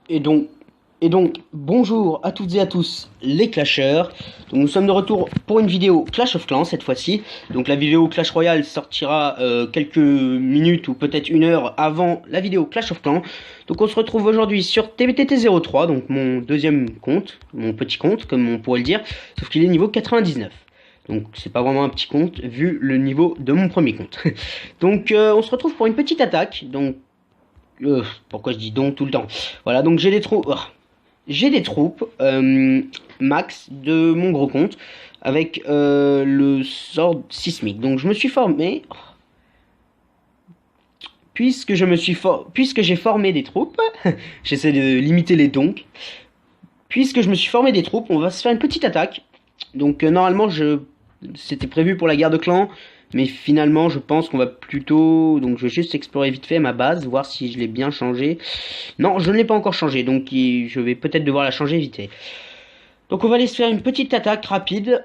Et donc, bonjour à toutes et à tous les clasheurs. Donc, nous sommes de retour pour une vidéo Clash of Clans cette fois-ci. Donc la vidéo Clash Royale sortira quelques minutes ou peut-être une heure avant la vidéo Clash of Clans. Donc on se retrouve aujourd'hui sur TBTT03, donc mon deuxième compte, mon petit compte comme on pourrait le dire, sauf qu'il est niveau 99. Donc c'est pas vraiment un petit compte vu le niveau de mon premier compte. Donc on se retrouve pour une petite attaque. Donc pourquoi je dis donc tout le temps. Voilà, donc j'ai des troupes. J'ai des troupes max de mon gros compte avec le sort sismique. Donc je me suis formé. Puisque j'ai formé des troupes, j'essaie de limiter les donc. Puisque je me suis formé des troupes, on va se faire une petite attaque. Donc normalement c'était prévu pour la guerre de clan. Mais finalement, je pense qu'on va plutôt... Donc, je vais juste explorer vite fait ma base, voir si je l'ai bien changé. Non, je ne l'ai pas encore changé, donc je vais peut-être devoir la changer vite fait. Donc, on va aller se faire une petite attaque rapide.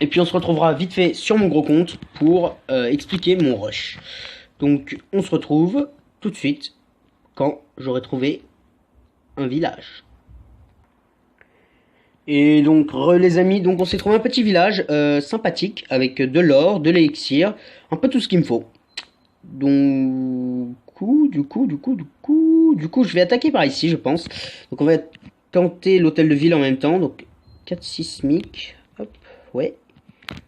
Et puis, on se retrouvera vite fait sur mon gros compte pour expliquer mon rush. Donc, on se retrouve tout de suite quand j'aurai trouvé un village. Et donc les amis, donc on s'est trouvé un petit village sympathique avec de l'or, de l'élixir, un peu tout ce qu'il me faut. Donc du coup, je vais attaquer par ici, je pense. Donc on va tenter l'hôtel de ville en même temps. Donc 4 sismiques, hop, ouais,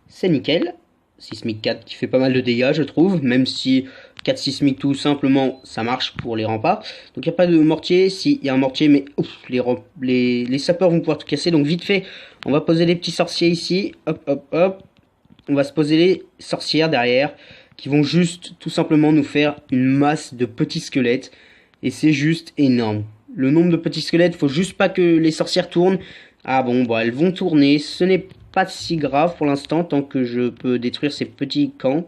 c'est nickel. Sismique 4 qui fait pas mal de dégâts, je trouve, même si 4 sismiques tout simplement ça marche pour les remparts. Donc il n'y a pas de mortier, si il y a un mortier, mais ouf, les sapeurs vont pouvoir tout casser. Donc vite fait, on va poser les petits sorciers ici, hop hop hop. On va se poser les sorcières derrière qui vont juste tout simplement nous faire une masse de petits squelettes. Et c'est juste énorme. Le nombre de petits squelettes, faut juste pas que les sorcières tournent. Ah bon, bah elles vont tourner, ce n'est pas si grave pour l'instant tant que je peux détruire ces petits camps.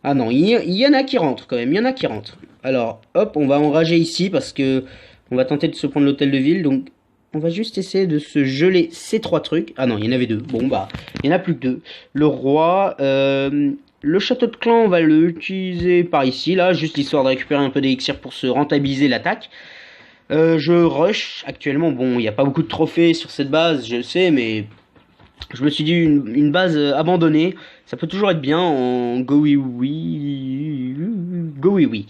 Ah non, il y en a qui rentrent quand même, il y en a qui rentrent. Alors, hop, on va enrager ici parce que on va tenter de se prendre l'hôtel de ville. Donc, on va juste essayer de se geler ces trois trucs. Ah non, il y en avait deux. Bon, bah, il y en a plus que deux. Le roi, le château de clan, on va l'utiliser par ici, là, juste histoire de récupérer un peu d'élixir pour se rentabiliser l'attaque. Je rush actuellement. Bon, il n'y a pas beaucoup de trophées sur cette base, je sais, mais je me suis dit une base abandonnée, ça peut toujours être bien en go oui oui. Go oui oui.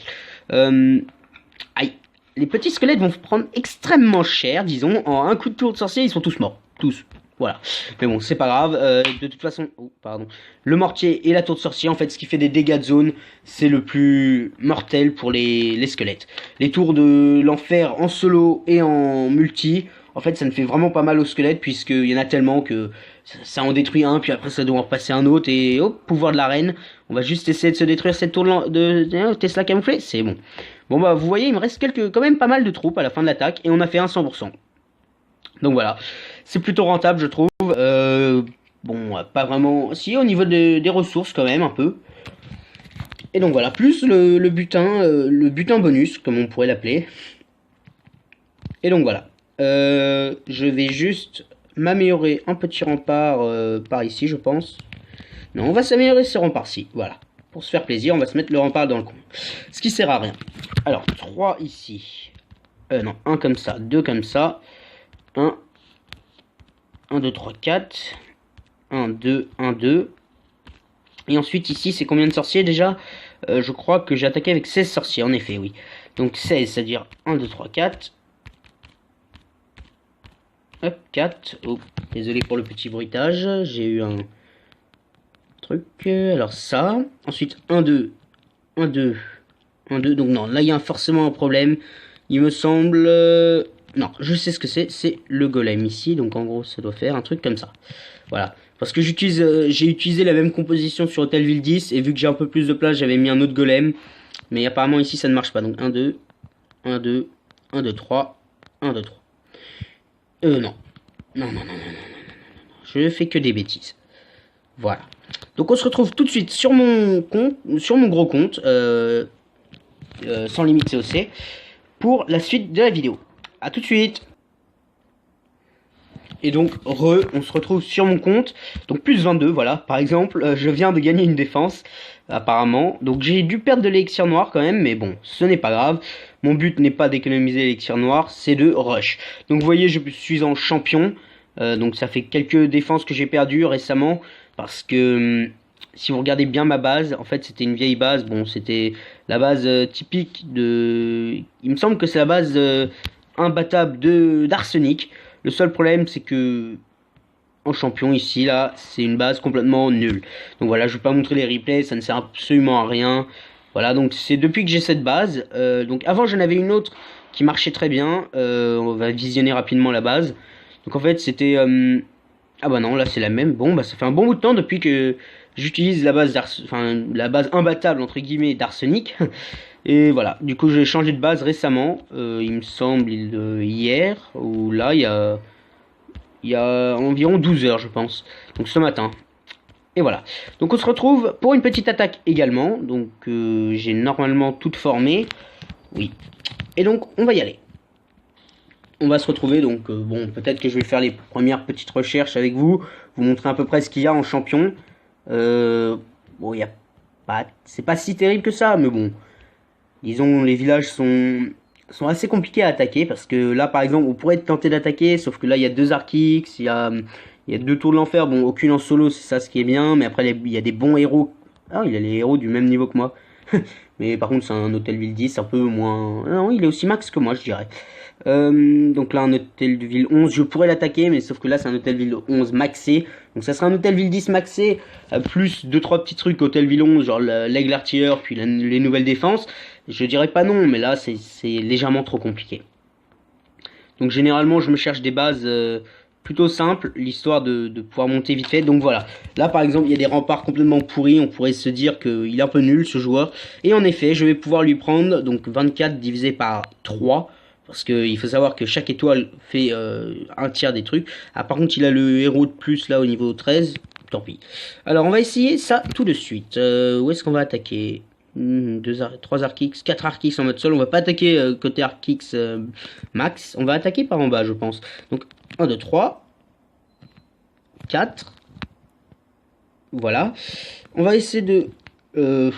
Aïe. Les petits squelettes vont prendre extrêmement cher, disons. En un coup de tour de sorcier, ils sont tous morts. Tous. Voilà. Mais bon, c'est pas grave. De toute façon, oh, pardon. Le mortier et la tour de sorcier, en fait, ce qui fait des dégâts de zone, c'est le plus mortel pour les squelettes. Les tours de l'enfer en solo et en multi, en fait, ça ne fait vraiment pas mal aux squelettes, puisqu'il y en a tellement que ça en détruit un, puis après ça doit en repasser un autre, et hop, pouvoir de la reine. On va juste essayer de se détruire cette tour de Tesla camouflée, c'est bon. Bon bah, vous voyez, il me reste quand même pas mal de troupes à la fin de l'attaque, et on a fait un 100%. Donc voilà, c'est plutôt rentable, je trouve. Bon, pas vraiment... Si, au niveau des ressources, quand même, un peu. Et donc voilà, plus le butin bonus, comme on pourrait l'appeler. Et donc voilà. Je vais juste m'améliorer un petit rempart par ici, je pense. Non, on va s'améliorer ce rempart-ci, voilà. Pour se faire plaisir, on va se mettre le rempart dans le coin. Ce qui sert à rien. Alors, 3 ici. Non, 1 comme ça, 2 comme ça. 1, 2, 3, 4. 1, 2, 1, 2. Et ensuite, ici, c'est combien de sorciers déjà je crois que j'ai attaqué avec 16 sorciers, en effet, oui. Donc 16, c'est-à-dire 1, 2, 3, 4. Hop, 4. Oh, désolé pour le petit bruitage. J'ai eu un truc. Alors ça. Ensuite, 1, 2. 1, 2. 1, 2. Donc non, là, il y a forcément un problème. Il me semble... Non, je sais ce que c'est. C'est le golem ici. Donc en gros, ça doit faire un truc comme ça. Voilà. Parce que j'ai utilisé la même composition sur Hotelville 10. Et vu que j'ai un peu plus de place, j'avais mis un autre golem. Mais apparemment ici, ça ne marche pas. Donc 1, 2. 1, 2. 1, 2, 3. 1, 2, 3. Non. Non. Je fais que des bêtises. Voilà. Donc on se retrouve tout de suite sur mon compte, sur mon gros compte, sans limite COC, pour la suite de la vidéo. A tout de suite. Et donc, on se retrouve sur mon compte. Donc, plus 22, voilà. Par exemple, je viens de gagner une défense, apparemment. Donc, j'ai dû perdre de l'élixir noir quand même, mais bon, ce n'est pas grave. Mon but n'est pas d'économiser l'élixir noir, c'est de rush. Donc, vous voyez, je suis en champion. Donc, ça fait quelques défenses que j'ai perdues récemment. Parce que, si vous regardez bien ma base, en fait, c'était une vieille base. Bon, c'était la base typique de... Il me semble que c'est la base imbattable d'Arsenic. Le seul problème, c'est que en champion ici, là, c'est une base complètement nulle. Donc voilà, je vais pas montrer les replays, ça ne sert absolument à rien. Voilà, donc c'est depuis que j'ai cette base. Donc avant, j'en avais une autre qui marchait très bien. On va visionner rapidement la base. Donc en fait, c'était... Ah bah non, là c'est la même. Bon, bah ça fait un bon bout de temps depuis que j'utilise la base la base imbattable entre guillemets d'Arsenic. Et voilà, du coup j'ai changé de base récemment, il me semble hier, ou là il y a environ 12 heures je pense, donc ce matin. Et voilà, donc on se retrouve pour une petite attaque également, donc j'ai normalement toute formée, oui. Et donc on va y aller. On va se retrouver, donc bon, peut-être que je vais faire les premières petites recherches avec vous, vous montrer à peu près ce qu'il y a en champion. Bon, il y a pas, c'est pas si terrible que ça, mais bon. Disons, les villages sont assez compliqués à attaquer parce que là, par exemple, on pourrait être tenté d'attaquer, sauf que là, il y a deux Archix, il y a deux tours de l'enfer. Bon, aucune en solo, c'est ça ce qui est bien, mais après, il y a des bons héros. Ah, il y a les héros du même niveau que moi. Mais par contre, c'est un Hôtel Ville 10, un peu moins. Non, il est aussi max que moi, je dirais. Donc là, un Hôtel de Ville 11, je pourrais l'attaquer, mais sauf que là, c'est un Hôtel Ville 11 maxé. Donc ça sera un Hôtel Ville 10 maxé, plus 2-3 petits trucs Hôtel Ville 11, genre l'aigle artilleur, puis les nouvelles défenses. Je dirais pas non, mais là, c'est légèrement trop compliqué. Donc généralement, je me cherche des bases plutôt simples, l'histoire de pouvoir monter vite fait. Donc voilà, là par exemple, il y a des remparts complètement pourris, on pourrait se dire qu'il est un peu nul ce joueur. Et en effet, je vais pouvoir lui prendre donc 24 divisé par 3. Parce qu'il faut savoir que chaque étoile fait un tiers des trucs. Ah, par contre, il a le héros de plus là au niveau 13. Tant pis. Alors, on va essayer ça tout de suite. Où est-ce qu'on va attaquer 3 Archix, 4 Archix en mode sol. On va pas attaquer côté Archix max. On va attaquer par en bas, je pense. Donc, 1, 2, 3. 4. Voilà. On va essayer de... Il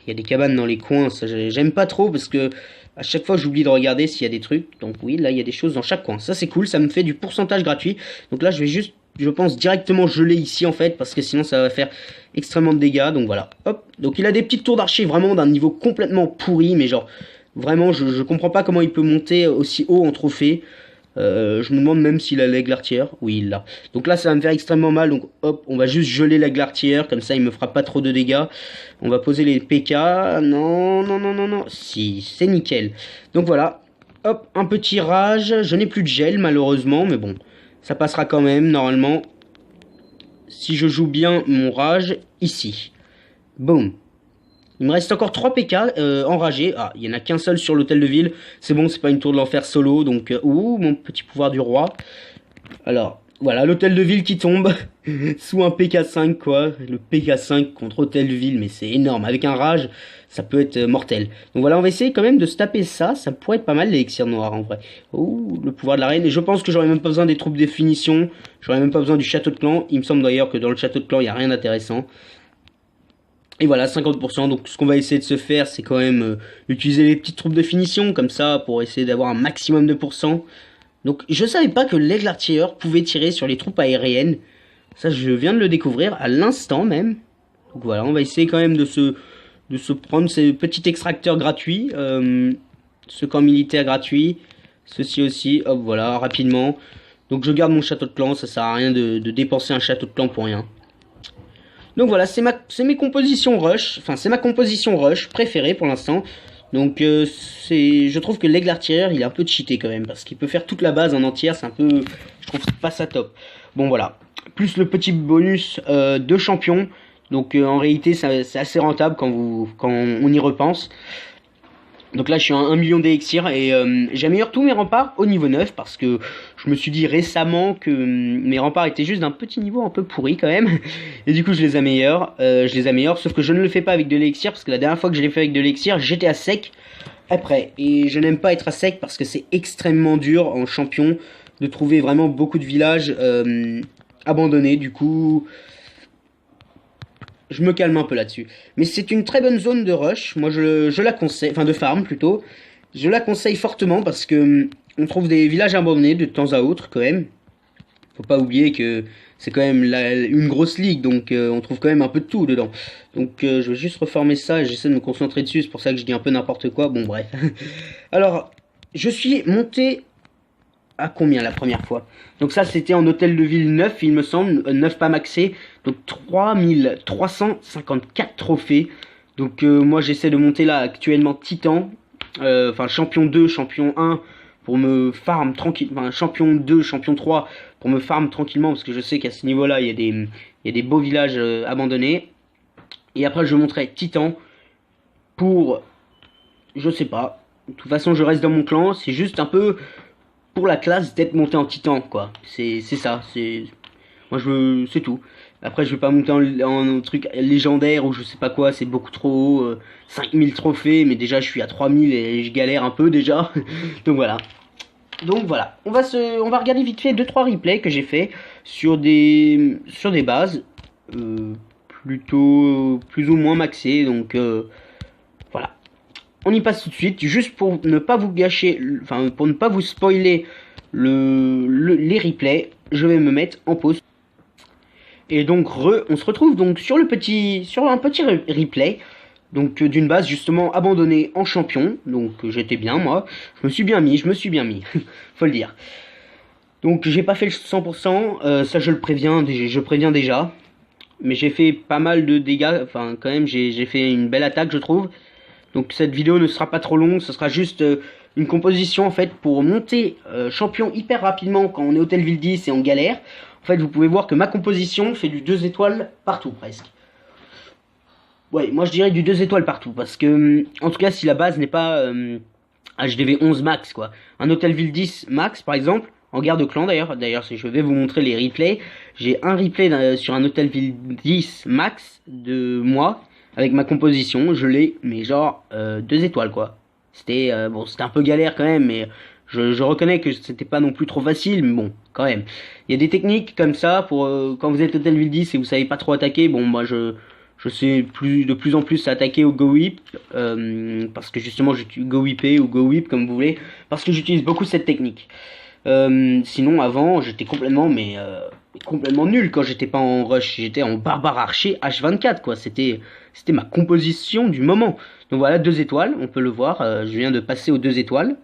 y a des cabanes dans les coins. Ça, j'aime pas trop parce que... À chaque fois, j'oublie de regarder s'il y a des trucs. Donc oui, là, il y a des choses dans chaque coin. Ça, c'est cool. Ça me fait du pourcentage gratuit. Donc là, je vais juste, je pense, directement geler ici, en fait. Parce que sinon, ça va faire extrêmement de dégâts. Donc voilà. Hop. Donc il a des petites tours d'archer vraiment d'un niveau complètement pourri. Mais genre, vraiment, je comprends pas comment il peut monter aussi haut en trophée. Je me demande même s'il a l'aigle artilleur. Oui, il l'a. Donc là, ça va me faire extrêmement mal. Donc hop, on va juste geler l'aigle artilleur. Comme ça, il me fera pas trop de dégâts. On va poser les PK. Non, non, non, non, non. Si, c'est nickel. Donc voilà. Hop, un petit rage. Je n'ai plus de gel, malheureusement. Mais bon, ça passera quand même, normalement. Si je joue bien mon rage, ici. Boum. Il me reste encore 3 PK enragés. Ah, il n'y en a qu'un seul sur l'hôtel de ville. C'est bon, c'est pas une tour de l'enfer solo. Donc, ouh, mon petit pouvoir du roi. Alors, voilà, l'hôtel de ville qui tombe. Sous un PK5, quoi. Le PK5 contre hôtel de ville, mais c'est énorme. Avec un rage, ça peut être mortel. Donc voilà, on va essayer quand même de se taper ça. Ça pourrait être pas mal, l'élixir noir, en vrai. Ouh, le pouvoir de la reine. Et je pense que j'aurais même pas besoin des troupes de finition. J'aurais même pas besoin du château de clan. Il me semble d'ailleurs que dans le château de clan, il n'y a rien d'intéressant. Et voilà, 50%. Donc ce qu'on va essayer de se faire, c'est quand même utiliser les petites troupes de finition, comme ça, pour essayer d'avoir un maximum de pourcents. Donc je savais pas que l'aigle artilleur pouvait tirer sur les troupes aériennes. Ça, je viens de le découvrir à l'instant même. Donc voilà, on va essayer quand même de se prendre ces petits extracteurs gratuits. Ce camp militaire gratuit. Ceci aussi, hop, voilà, rapidement. Donc je garde mon château de clan, ça sert à rien de dépenser un château de clan pour rien. Donc voilà, c'est mes compositions rush, enfin c'est ma composition rush préférée pour l'instant. Donc je trouve que l'aigle artilleur il est un peu cheaté quand même, parce qu'il peut faire toute la base en entière, c'est un peu, je trouve pas ça top. Bon voilà, plus le petit bonus de champion, donc en réalité c'est assez rentable quand on y repense. Donc là je suis à 1 million d'élixir et j'améliore tous mes remparts au niveau 9 parce que je me suis dit récemment que mes remparts étaient juste d'un petit niveau un peu pourri quand même. Et du coup je les améliore, sauf que je ne le fais pas avec de l'élixir parce que la dernière fois que je l'ai fait avec de l'élixir j'étais à sec après. Et je n'aime pas être à sec parce que c'est extrêmement dur en champion de trouver vraiment beaucoup de villages abandonnés. Du coup, je me calme un peu là-dessus. Mais c'est une très bonne zone de rush. Moi, je la conseille, enfin de farm plutôt. Je la conseille fortement parce que on trouve des villages abandonnés de temps à autre quand même. Faut pas oublier que c'est quand même une grosse ligue, donc on trouve quand même un peu de tout dedans. Donc je vais juste reformer ça et j'essaie de me concentrer dessus, c'est pour ça que je dis un peu n'importe quoi, bon bref. Alors, je suis monté à combien la première fois? Donc ça c'était en hôtel de ville 9 il me semble, 9 pas maxé, donc 3354 trophées. Donc moi j'essaie de monter là actuellement Titan, enfin champion 2, champion 1 pour me farm tranquille, enfin champion 2, champion 3 pour me farm tranquillement parce que je sais qu'à ce niveau-là il y a des beaux villages abandonnés. Et après je monterai Titan pour, je sais pas, de toute façon je reste dans mon clan, c'est juste un peu pour la classe d'être monté en Titan quoi. C'est ça, c'est moi je veux, c'est tout. Après je vais pas monter en truc légendaire ou je sais pas quoi, c'est beaucoup trop haut, 5000 trophées mais déjà je suis à 3000 et je galère un peu déjà. Donc voilà. Donc voilà, on va regarder vite fait 2-3 replays que j'ai fait sur des bases plutôt plus ou moins maxées. Donc voilà, on y passe tout de suite, juste pour ne pas vous gâcher, enfin pour ne pas vous spoiler les replays, je vais me mettre en pause. Et donc on se retrouve donc sur un petit replay. Donc d'une base justement abandonnée en champion. Donc j'étais bien moi. Je me suis bien mis. Faut le dire. Donc j'ai pas fait le 100%. Ça je le préviens. Je préviens déjà. Mais j'ai fait pas mal de dégâts. Enfin quand même j'ai fait une belle attaque je trouve. Donc cette vidéo ne sera pas trop longue. Ce sera juste une composition en fait pour monter champion hyper rapidement quand on est hôtel ville 10 et en galère. En fait vous pouvez voir que ma composition fait du 2 étoiles partout presque. Ouais, moi je dirais du 2 étoiles partout, parce que, en tout cas, si la base n'est pas HDV 11 max, quoi. Un Hôtel Ville 10 max, par exemple, en guerre de clan d'ailleurs, si je vais vous montrer les replays, j'ai un replay sur un Hôtel Ville 10 max de moi, avec ma composition, je l'ai, mais genre 2 étoiles, quoi. C'était bon, c'était un peu galère quand même, mais je reconnais que c'était pas non plus trop facile, mais bon, quand même. Il y a des techniques comme ça, pour quand vous êtes Hôtel Ville 10 et vous savez pas trop attaquer, bon, moi je sais de plus en plus attaquer au Go Whip, parce que justement j'utilise Go Whipper ou Go Whip comme vous voulez, parce que j'utilise beaucoup cette technique. Sinon avant j'étais complètement complètement nul quand j'étais pas en rush, j'étais en barbare archer H24 quoi, c'était ma composition du moment. Donc voilà 2 étoiles, on peut le voir, je viens de passer aux 2 étoiles.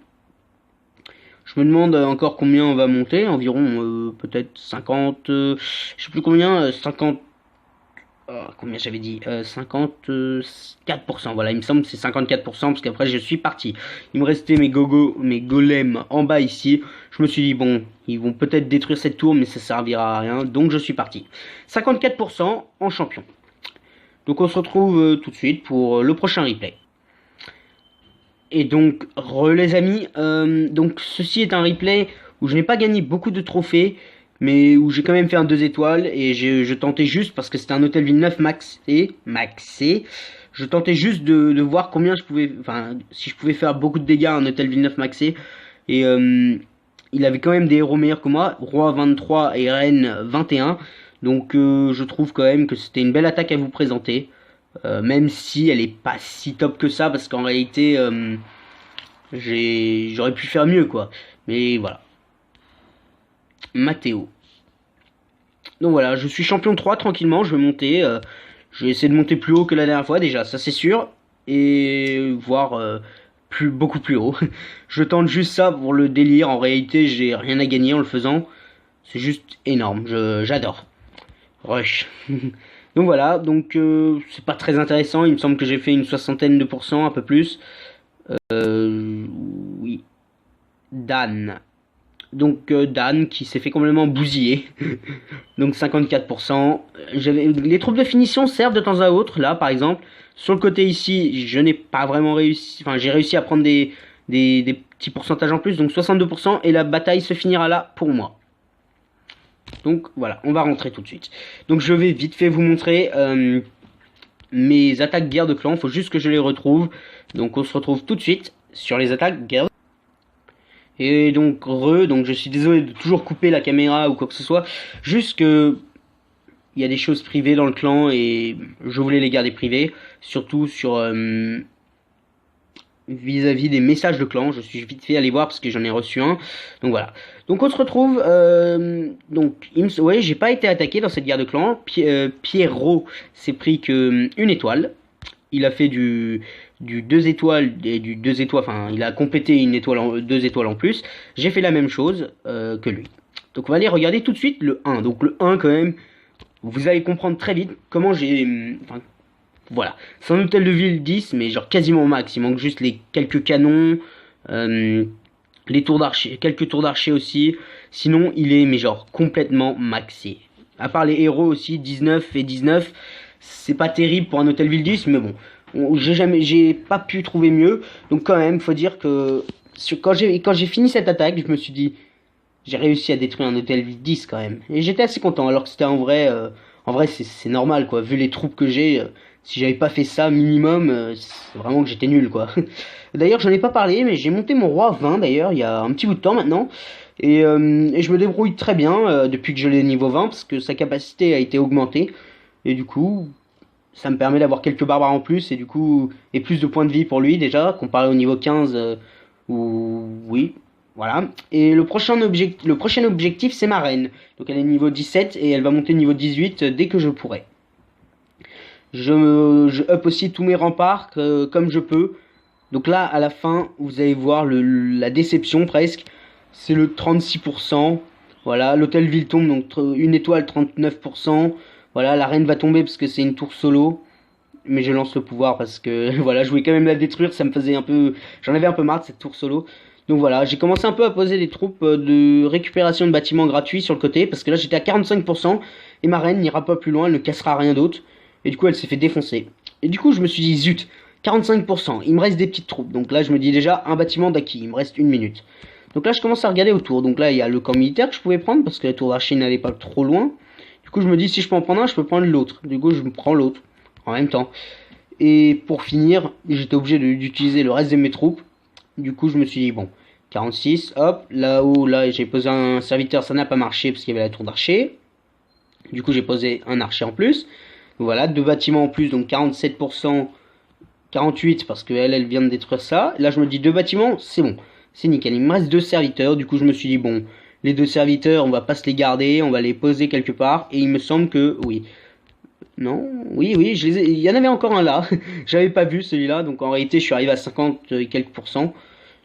Je me demande encore combien on va monter, environ peut-être 50, je sais plus combien, 50. Combien j'avais dit 54%, voilà, il me semble que c'est 54%, parce qu'après je suis parti. Il me restait mes golems en bas ici. Je me suis dit, bon, ils vont peut-être détruire cette tour, mais ça servira à rien, donc je suis parti. 54% en champion. Donc on se retrouve tout de suite pour le prochain replay. Et donc, les amis, donc ceci est un replay où je n'ai pas gagné beaucoup de trophées, mais où j'ai quand même fait un 2 étoiles, et je tentais juste, parce que c'était un hôtel ville 9 maxé, je tentais juste de voir combien je pouvais, enfin, si je pouvais faire beaucoup de dégâts à un hôtel ville 9 maxé, et il avait quand même des héros meilleurs que moi, roi 23 et reine 21, donc je trouve quand même que c'était une belle attaque à vous présenter, même si elle est pas si top que ça, parce qu'en réalité, j'aurais pu faire mieux, quoi, mais voilà. Matteo. Donc voilà, je suis champion 3 tranquillement, je vais monter. Je vais essayer de monter plus haut que la dernière fois déjà, ça c'est sûr. Et voir beaucoup plus haut. Je tente juste ça pour le délire, en réalité j'ai rien à gagner en le faisant. C'est juste énorme, j'adore. Rush. Donc voilà, donc c'est pas très intéressant, il me semble que j'ai fait une soixantaine de pourcents, un peu plus. Oui. Dan. Donc Dan qui s'est fait complètement bousiller. Donc 54%. Les troupes de finition servent de temps à autre. Là par exemple, sur le côté ici, je n'ai pas vraiment réussi. Enfin, j'ai réussi à prendre des petits pourcentages en plus. Donc 62%. Et la bataille se finira là pour moi. Donc voilà, on va rentrer tout de suite. Donc je vais vite fait vous montrer mes attaques guerre de clan. Il faut juste que je les retrouve. Donc on se retrouve tout de suite sur les attaques guerre. Et donc donc je suis désolé de toujours couper la caméra ou quoi que ce soit, juste que il y a des choses privées dans le clan et je voulais les garder privées, surtout sur vis-à-vis des messages de clan. Je suis vite fait aller voir parce que j'en ai reçu un. Donc voilà. Donc on se retrouve. Donc ouais, j'ai pas été attaqué dans cette guerre de clan. Pierrot s'est pris que une étoile. Il a fait du 2 étoiles et du 2 étoiles. Enfin, il a complété une étoile 2 étoiles en plus. J'ai fait la même chose que lui. Donc on va aller regarder tout de suite le 1. Donc le 1 quand même. Vous allez comprendre très vite comment j'ai. Enfin, voilà. C'est un hôtel de ville 10, mais genre quasiment au max. Il manque juste les quelques canons, les tours d'archer, quelques tours d'archer aussi. Sinon, il est, mais genre, complètement maxé. À part les héros aussi, 19 et 19. C'est pas terrible pour un hôtel ville 10, mais bon. J'ai pas pu trouver mieux. Donc quand même, faut dire que quand j'ai fini cette attaque, je me suis dit, j'ai réussi à détruire un hôtel ville 10 quand même. Et j'étais assez content, alors que c'était en vrai c'est normal quoi. Vu les troupes que j'ai, si j'avais pas fait ça minimum, c'est vraiment que j'étais nul quoi. D'ailleurs, j'en ai pas parlé, mais j'ai monté mon roi 20 d'ailleurs, il y a un petit bout de temps maintenant. Et je me débrouille très bien depuis que je l'ai niveau 20, parce que sa capacité a été augmentée. Et du coup, ça me permet d'avoir quelques barbares en plus, et du coup, et plus de points de vie pour lui déjà, comparé au niveau 15, où, oui, voilà. Et le prochain objectif, c'est ma reine. Donc elle est niveau 17, et elle va monter niveau 18 dès que je pourrai. Je up aussi tous mes remparts comme je peux. Donc là, à la fin, vous allez voir la déception presque. C'est le 36%. Voilà, l'hôtel ville tombe, donc une étoile 39%. Voilà, la reine va tomber parce que c'est une tour solo. Mais je lance le pouvoir parce que voilà, je voulais quand même la détruire. Ça me faisait un peu. J'en avais un peu marre de cette tour solo. Donc voilà, j'ai commencé un peu à poser des troupes de récupération de bâtiments gratuits sur le côté. Parce que là, j'étais à 45%. Et ma reine n'ira pas plus loin, elle ne cassera rien d'autre. Et du coup, elle s'est fait défoncer. Et du coup, je me suis dit, zut, 45%, il me reste des petites troupes. Donc là, je me dis déjà, un bâtiment d'acquis, il me reste une minute. Donc là, je commence à regarder autour. Donc là, il y a le camp militaire que je pouvais prendre, parce que la tour d'archer n'allait pas trop loin. Du coup, je me dis, si je peux en prendre un, je peux prendre l'autre. Du coup, je me prends l'autre, en même temps. Et pour finir, j'étais obligé d'utiliser le reste de mes troupes. Du coup, je me suis dit, bon, 46, hop, là-haut, là, j'ai posé un serviteur, ça n'a pas marché, parce qu'il y avait la tour d'archer. Du coup, j'ai posé un archer en plus. Voilà, deux bâtiments en plus, donc 47%, 48 parce qu'elle vient de détruire ça. Là, je me dis deux bâtiments, c'est bon, c'est nickel. Il me reste deux serviteurs, du coup, je me suis dit, bon, les deux serviteurs, on va pas se les garder, on va les poser quelque part. Et il me semble que, oui, non, oui, il y en avait encore un là. J'avais pas vu celui-là, donc en réalité, je suis arrivé à 50 et quelques pourcents.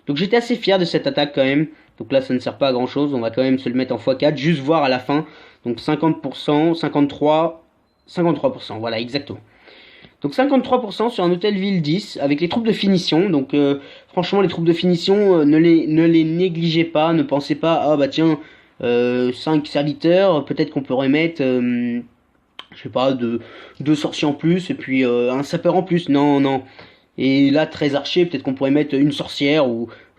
Donc j'étais assez fier de cette attaque quand même. Donc là, ça ne sert pas à grand chose, on va quand même se le mettre en x4, juste voir à la fin. Donc 50%, 53, 53%, voilà, exactement. Donc 53% sur un hôtel ville 10 avec les troupes de finition. Donc franchement, les troupes de finition, ne les négligez pas. Ne pensez pas, ah bah tiens, 5 serviteurs, peut-être qu'on pourrait mettre, je sais pas, deux sorciers en plus et puis un sapeur en plus. Non, non. Et là, 13 archers, peut-être qu'on pourrait mettre une sorcière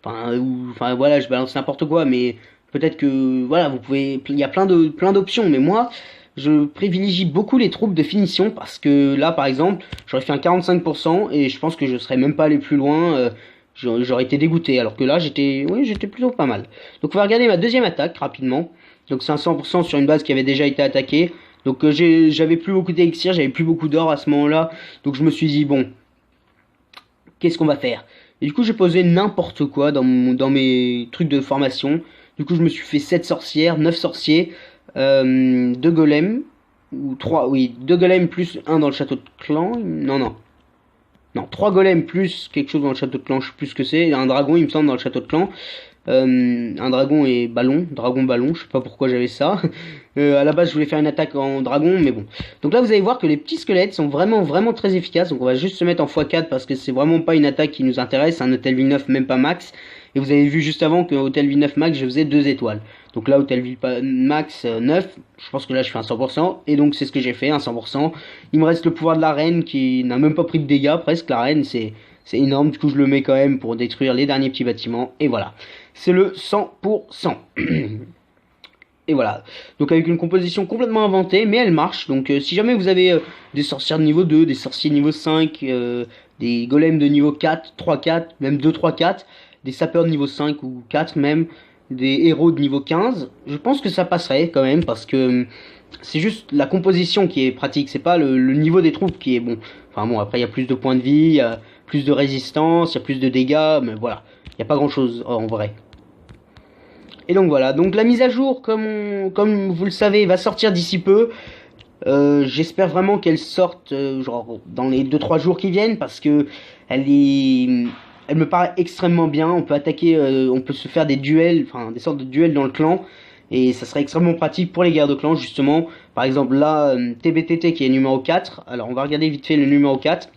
enfin voilà, je balance n'importe quoi, mais peut-être que voilà, vous pouvez, il y a plein d'options, mais moi, je privilégie beaucoup les troupes de finition parce que là, par exemple, j'aurais fait un 45% et je pense que je serais même pas allé plus loin. J'aurais été dégoûté, alors que là, j'étais plutôt pas mal. Donc, on va regarder ma deuxième attaque rapidement. Donc, c'est un 100% sur une base qui avait déjà été attaquée. Donc, j'avais plus beaucoup d'élixir, j'avais plus beaucoup d'or à ce moment-là. Donc, je me suis dit bon, qu'est-ce qu'on va faire? Et du coup, j'ai posé n'importe quoi dans mes trucs de formation. Du coup, je me suis fait 7 sorcières, 9 sorciers, 2 golems, ou 3, oui, 2 golems plus un dans le château de clan. Non, non. Non, 3 golems plus quelque chose dans le château de clan, je sais plus ce que c'est. Un dragon, il me semble, dans le château de clan. Un dragon et dragon ballon, je sais pas pourquoi j'avais ça. À la base, je voulais faire une attaque en dragon, mais bon. Donc là, vous allez voir que les petits squelettes sont vraiment très efficaces. Donc on va juste se mettre en x4 parce que c'est vraiment pas une attaque qui nous intéresse. Un hôtel ville 9, même pas max. Et vous avez vu juste avant que hôtel ville 9 max, je faisais 2 étoiles. Donc là, hôtel ville max 9, je pense que là, je fais un 100%. Et donc, c'est ce que j'ai fait, un 100%. Il me reste le pouvoir de la reine qui n'a même pas pris de dégâts, presque. La reine, c'est énorme. Du coup, je le mets quand même pour détruire les derniers petits bâtiments. Et voilà. C'est le 100%. Et voilà. Donc avec une composition complètement inventée, mais elle marche. Donc si jamais vous avez des sorcières de niveau 2, des sorciers niveau 5, des golems de niveau 4, 3, 4, même 2, 3, 4, des sapeurs de niveau 5 ou 4 même, des héros de niveau 15. Je pense que ça passerait quand même parce que c'est juste la composition qui est pratique, c'est pas le niveau des troupes qui est bon. Enfin bon, après il y a plus de points de vie, il y a plus de résistance, il y a plus de dégâts, mais voilà, il n'y a pas grand chose en vrai. Et donc voilà, donc la mise à jour, comme vous le savez, va sortir d'ici peu. J'espère vraiment qu'elle sorte genre dans les 2-3 jours qui viennent parce que elle me paraît extrêmement bien. On peut attaquer, on peut se faire des duels, enfin des sortes de duels dans le clan. Et ça serait extrêmement pratique pour les guerres de clans justement. Par exemple là, TBTT qui est numéro 4. Alors on va regarder vite fait le numéro 4.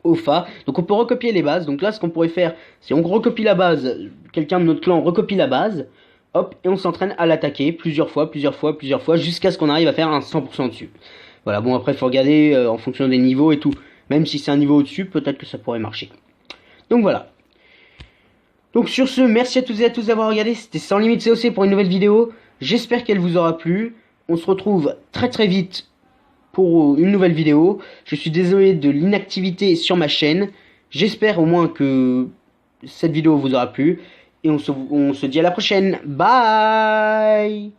OFA. Donc on peut recopier les bases. Donc là ce qu'on pourrait faire, c'est on recopie la base. Quelqu'un de notre clan recopie la base. Hop, et on s'entraîne à l'attaquer plusieurs fois, jusqu'à ce qu'on arrive à faire un 100% dessus. Voilà, bon après il faut regarder en fonction des niveaux et tout. Même si c'est un niveau au-dessus, peut-être que ça pourrait marcher. Donc voilà. Donc sur ce, merci à toutes et à tous d'avoir regardé. C'était Sans Limite COC pour une nouvelle vidéo. J'espère qu'elle vous aura plu. On se retrouve très très vite pour une nouvelle vidéo. Je suis désolé de l'inactivité sur ma chaîne. J'espère au moins que cette vidéo vous aura plu. Et on se dit à la prochaine. Bye!